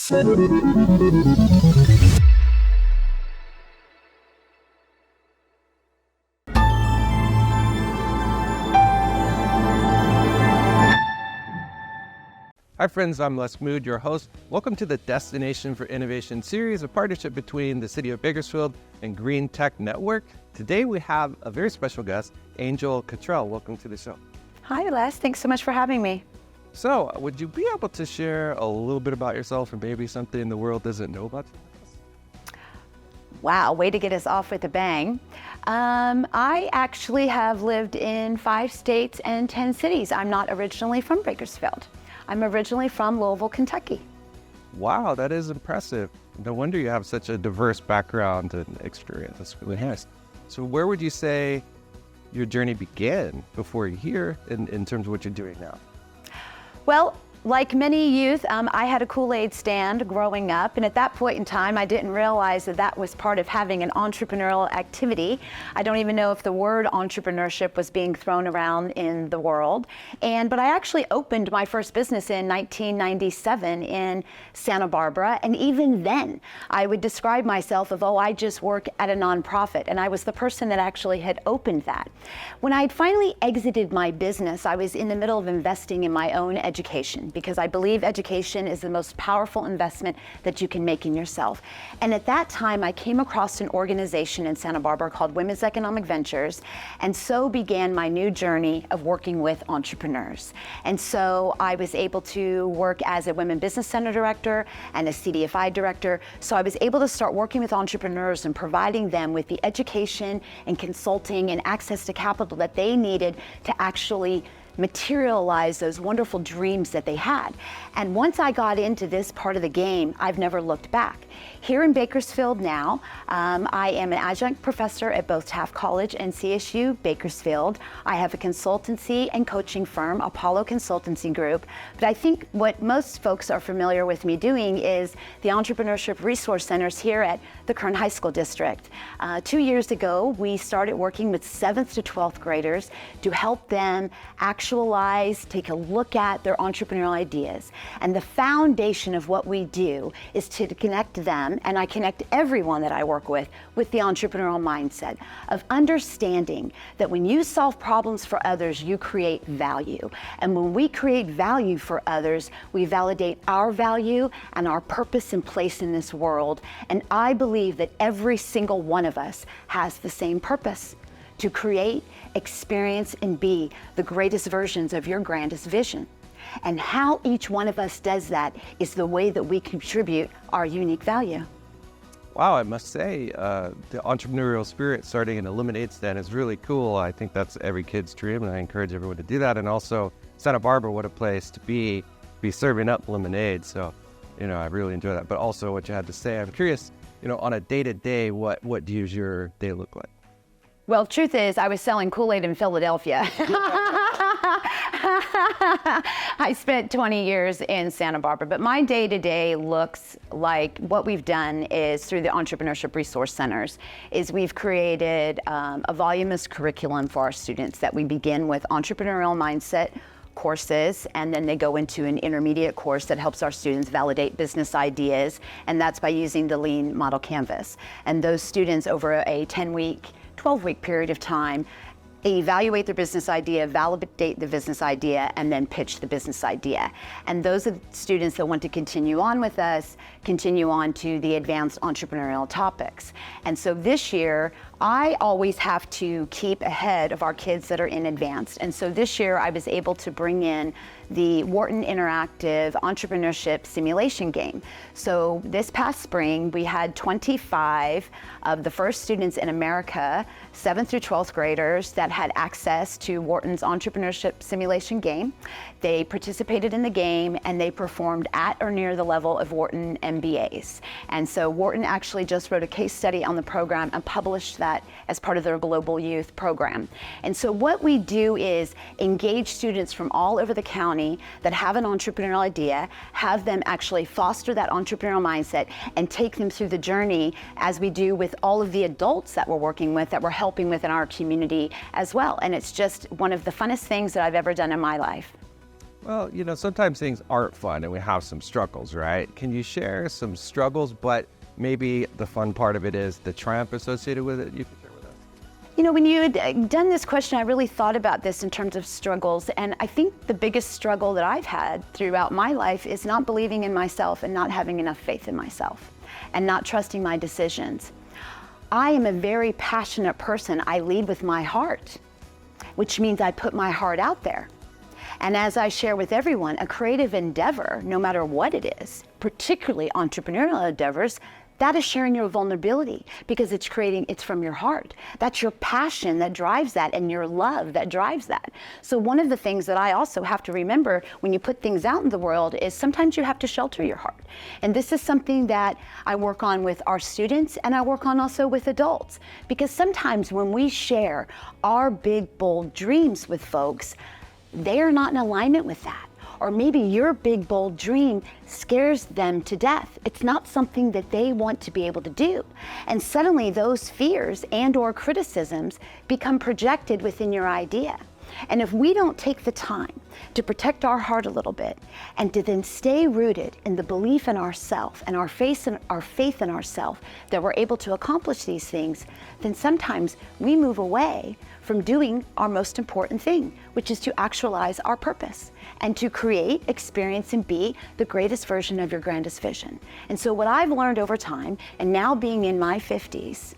Hi friends, I'm Les Mood, your host. Welcome to the Destination for Innovation series, a partnership between the City of Bakersfield and GreenTech Network. Today we have a very special guest, Angel Cottrell. Welcome to the show. Hi Les, thanks so much for having me. So, would you be able to share a little bit about yourself and maybe something the world doesn't know about you? Wow, way to get us off with a bang. I actually have lived in 5 states and 10 cities. I'm not originally from Bakersfield. I'm originally from Louisville, Kentucky. Wow, that is impressive. No wonder you have such a diverse background and experience. That's really nice. So where would you say your journey began before you're here in terms of what you're doing now? Well, like many youth, I had a Kool-Aid stand growing up, and at that point in time, I didn't realize that that was part of having an entrepreneurial activity. I don't even know if the word entrepreneurship was being thrown around in the world. But I actually opened my first business in 1997 in Santa Barbara, and even then, I would describe myself of, I just work at a nonprofit, and I was the person that actually had opened that. When I'd finally exited my business, I was in the middle of investing in my own education, because I believe education is the most powerful investment that you can make in yourself. And at that time, I came across an organization in Santa Barbara called Women's Economic Ventures, and so began my new journey of working with entrepreneurs. And so I was able to work as a Women Business Center director and a CDFI director. So I was able to start working with entrepreneurs and providing them with the education and consulting and access to capital that they needed to actually materialize those wonderful dreams that they had. And once I got into this part of the game, I've never looked back. Here in Bakersfield now, I am an adjunct professor at both Taft College and CSU Bakersfield. I have a consultancy and coaching firm, Apollo Consultancy Group. But I think what most folks are familiar with me doing is the Entrepreneurship Resource Centers here at the Kern High School District. 2 years ago, we started working with 7th to 12th graders to help them actualize, take a look at their entrepreneurial ideas. And the foundation of what we do is to connect them, and I connect everyone that I work with the entrepreneurial mindset of understanding that when you solve problems for others, you create value. And when we create value for others, we validate our value and our purpose and place in this world. And I believe that every single one of us has the same purpose: to create, experience, and be the greatest versions of your grandest vision. And how each one of us does that is the way that we contribute our unique value. Wow, I must say, the entrepreneurial spirit starting a lemonade stand is really cool. I think that's every kid's dream, and I encourage everyone to do that. And also, Santa Barbara, what a place to be serving up lemonade. So, I really enjoy that. But also what you had to say, I'm curious, on a day-to-day, what does your day look like? Well, truth is, I was selling Kool-Aid in Philadelphia. I spent 20 years in Santa Barbara, but my day-to-day looks like what we've done is through the Entrepreneurship Resource Centers is we've created a voluminous curriculum for our students that we begin with entrepreneurial mindset courses, and then they go into an intermediate course that helps our students validate business ideas, and that's by using the Lean Model Canvas. And those students over a 10-week, 12-week period of time evaluate their business idea, validate the business idea, and then pitch the business idea. And those are the students that want to continue on with us, continue on to the advanced entrepreneurial topics. And so this year, I always have to keep ahead of our kids that are in advanced. And so this year, I was able to bring in the Wharton Interactive Entrepreneurship Simulation Game. So this past spring, we had 25 of the first students in America, 7th through 12th graders, that had access to Wharton's Entrepreneurship Simulation Game. They participated in the game and they performed at or near the level of Wharton MBAs. And so Wharton actually just wrote a case study on the program and published that as part of their Global Youth program. And so what we do is engage students from all over the county that have an entrepreneurial idea, have them actually foster that entrepreneurial mindset and take them through the journey as we do with all of the adults that we're working with, that we're helping with in our community as well. And it's just one of the funnest things that I've ever done in my life. Well, sometimes things aren't fun and we have some struggles, right? Can you share some struggles, but maybe the fun part of it is the triumph associated with it? You can share with us. When you had done this question, I really thought about this in terms of struggles. And I think the biggest struggle that I've had throughout my life is not believing in myself and not having enough faith in myself and not trusting my decisions. I am a very passionate person. I lead with my heart, which means I put my heart out there. And as I share with everyone, a creative endeavor, no matter what it is, particularly entrepreneurial endeavors, that is sharing your vulnerability because it's from your heart. That's your passion that drives that and your love that drives that. So one of the things that I also have to remember when you put things out in the world is sometimes you have to shelter your heart. And this is something that I work on with our students and I work on also with adults. Because sometimes when we share our big, bold dreams with folks, they are not in alignment with that. Or maybe your big, bold dream scares them to death. It's not something that they want to be able to do. And suddenly those fears and or criticisms become projected within your idea. And if we don't take the time to protect our heart a little bit and to then stay rooted in the belief in ourselves and our faith in ourselves that we're able to accomplish these things, then sometimes we move away from doing our most important thing, which is to actualize our purpose and to create, experience, and be the greatest version of your grandest vision. And so what I've learned over time, and now being in my 50s,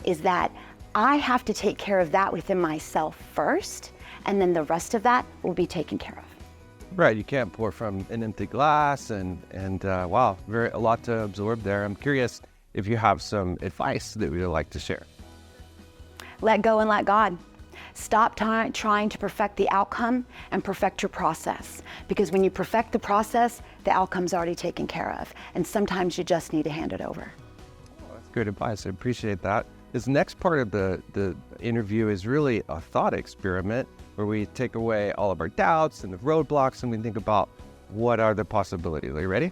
is that I have to take care of that within myself first, and then the rest of that will be taken care of. Right, you can't pour from an empty glass, and wow, a lot to absorb there. I'm curious if you have some advice that we would like to share. Let go and let God. Stop trying to perfect the outcome and perfect your process. Because when you perfect the process, the outcome's already taken care of. And sometimes you just need to hand it over. Oh, that's good advice. I appreciate that. This next part of the interview is really a thought experiment where we take away all of our doubts and the roadblocks and we think about what are the possibilities. Are you ready?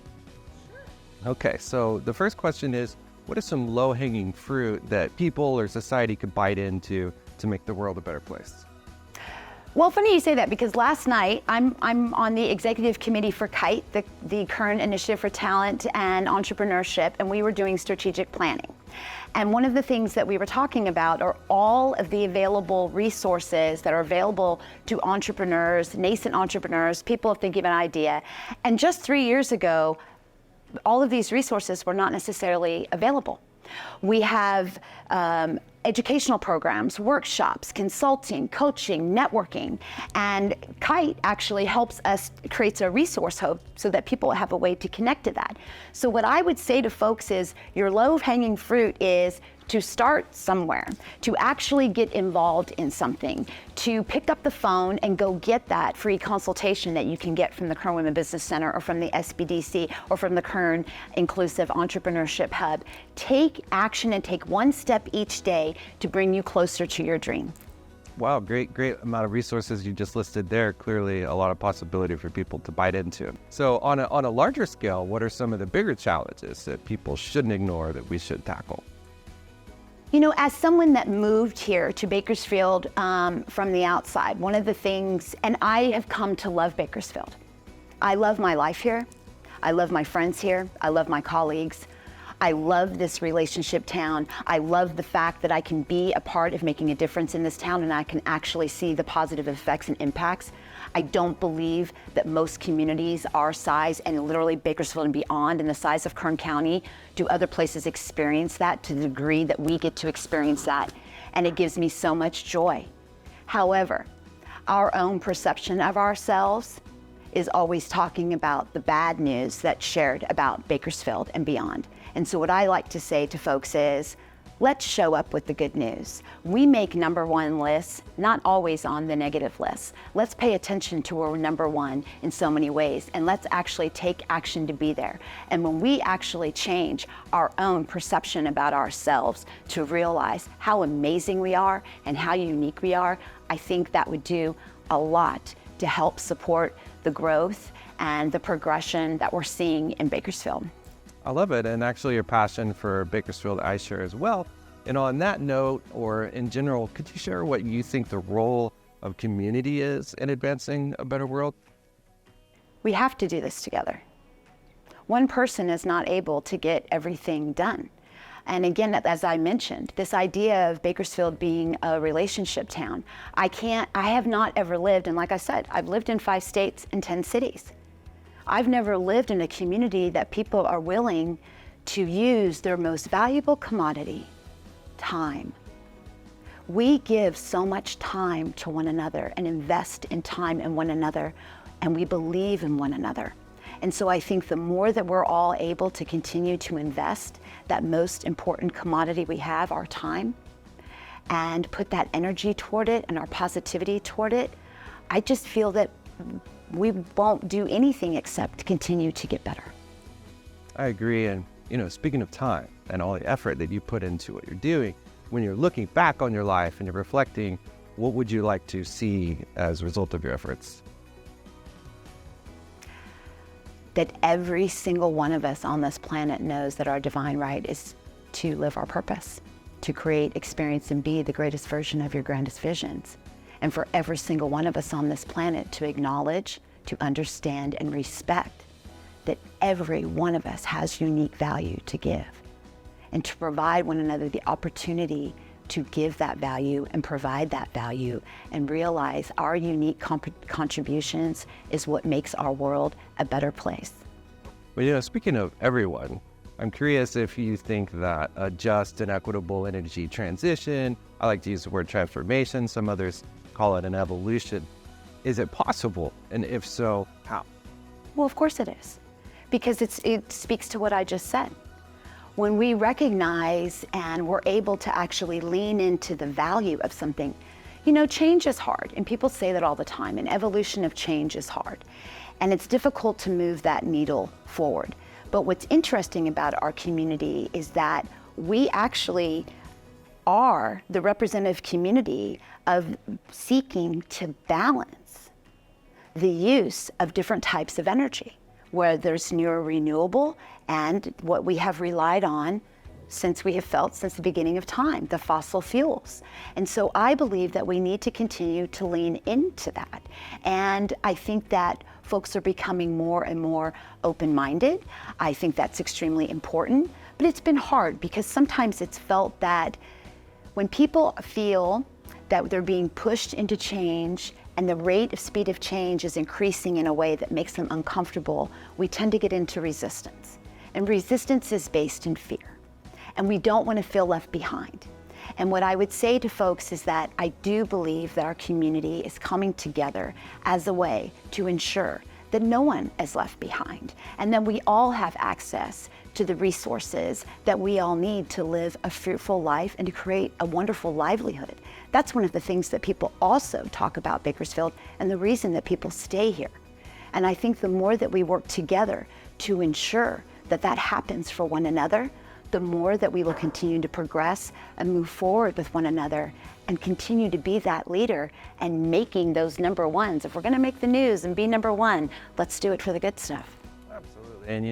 Sure. Okay, so the first question is, what is some low-hanging fruit that people or society could bite into to make the world a better place? Well, funny you say that because last night I'm on the executive committee for KITE, the Kern Initiative for Talent and Entrepreneurship, and we were doing strategic planning. And one of the things that we were talking about are all of the available resources that are available to entrepreneurs, nascent entrepreneurs, people thinking of an idea. And just 3 years ago, all of these resources were not necessarily available. We have educational programs, workshops, consulting, coaching, networking, and KITE actually helps us, creates a resource hub so that people have a way to connect to that. So what I would say to folks is your low-hanging fruit is to start somewhere, to actually get involved in something, to pick up the phone and go get that free consultation that you can get from the Kern Women Business Center or from the SBDC or from the Kern Inclusive Entrepreneurship Hub. Take action and take one step each day to bring you closer to your dream. Wow, great amount of resources you just listed there. Clearly a lot of possibility for people to bite into. So on a larger scale, what are some of the bigger challenges that people shouldn't ignore that we should tackle? You know, as someone that moved here to Bakersfield from the outside, one of the things, and I have come to love Bakersfield. I love my life here. I love my friends here. I love my colleagues. I love this relationship town. I love the fact that I can be a part of making a difference in this town and I can actually see the positive effects and impacts. I don't believe that most communities our size, and literally Bakersfield and beyond, and the size of Kern County, do other places experience that to the degree that we get to experience that. And it gives me so much joy. However, our own perception of ourselves is always talking about the bad news that's shared about Bakersfield and beyond. And so what I like to say to folks is, let's show up with the good news. We make #1 lists, not always on the negative list. Let's pay attention to where we're #1 in so many ways, and let's actually take action to be there. And when we actually change our own perception about ourselves to realize how amazing we are and how unique we are, I think that would do a lot to help support the growth and the progression that we're seeing in Bakersfield. I love it, and actually your passion for Bakersfield I share as well. And on that note, or in general, could you share what you think the role of community is in advancing a better world? We have to do this together. One person is not able to get everything done. And again, as I mentioned, this idea of Bakersfield being a relationship town, I have not ever lived, and like I said, I've lived in 5 states and 10 cities. I've never lived in a community that people are willing to use their most valuable commodity, time. We give so much time to one another and invest in time in one another, and we believe in one another. And so I think the more that we're all able to continue to invest that most important commodity we have, our time, and put that energy toward it and our positivity toward it, I just feel that we won't do anything except continue to get better. I agree. And, speaking of time and all the effort that you put into what you're doing, when you're looking back on your life and you're reflecting, what would you like to see as a result of your efforts? That every single one of us on this planet knows that our divine right is to live our purpose, to create, experience, and be the greatest version of your grandest visions. And for every single one of us on this planet to acknowledge, to understand, and respect that every one of us has unique value to give, and to provide one another the opportunity to give that value and provide that value, and realize our unique contributions is what makes our world a better place. Well, speaking of everyone, I'm curious if you think that a just and equitable energy transition, I like to use the word transformation, some others call it an evolution. Is it possible? And if so, how? Well, of course it is, because it speaks to what I just said. When we recognize and we're able to actually lean into the value of something, change is hard, and people say that all the time, and evolution of change is hard. And it's difficult to move that needle forward. But what's interesting about our community is that we actually are the representative community of seeking to balance the use of different types of energy, where there's near renewable and what we have relied on since the beginning of time, the fossil fuels. And so I believe that we need to continue to lean into that. And I think that folks are becoming more and more open-minded. I think that's extremely important, but it's been hard because sometimes it's felt that when people feel that they're being pushed into change and the rate of speed of change is increasing in a way that makes them uncomfortable, we tend to get into resistance. And resistance is based in fear. And we don't want to feel left behind. And what I would say to folks is that I do believe that our community is coming together as a way to ensure that no one is left behind, and that we all have access to the resources that we all need to live a fruitful life and to create a wonderful livelihood. That's one of the things that people also talk about Bakersfield and the reason that people stay here. And I think the more that we work together to ensure that that happens for one another, the more that we will continue to progress and move forward with one another and continue to be that leader and making those number ones. If we're going to make the news and be number one, let's do it for the good stuff. Absolutely. And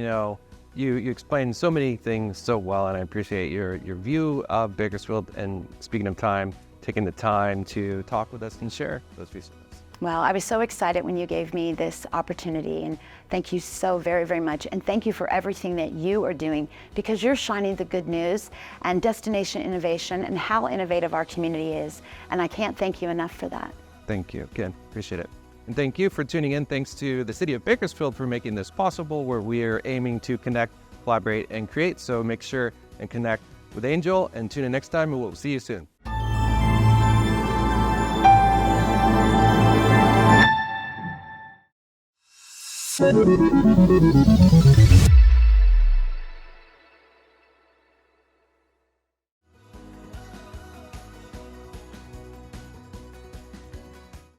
you explained so many things so well, and I appreciate your view of Bakersfield, and speaking of time, taking the time to talk with us and share those pieces. Well, I was so excited when you gave me this opportunity, and thank you so very, very much. And thank you for everything that you are doing, because you're shining the good news and destination innovation and how innovative our community is. And I can't thank you enough for that. Thank you again. Appreciate it. And thank you for tuning in. Thanks to the City of Bakersfield for making this possible, where we are aiming to connect, collaborate, and create. So make sure and connect with Angel and tune in next time, and we'll see you soon. Thank you.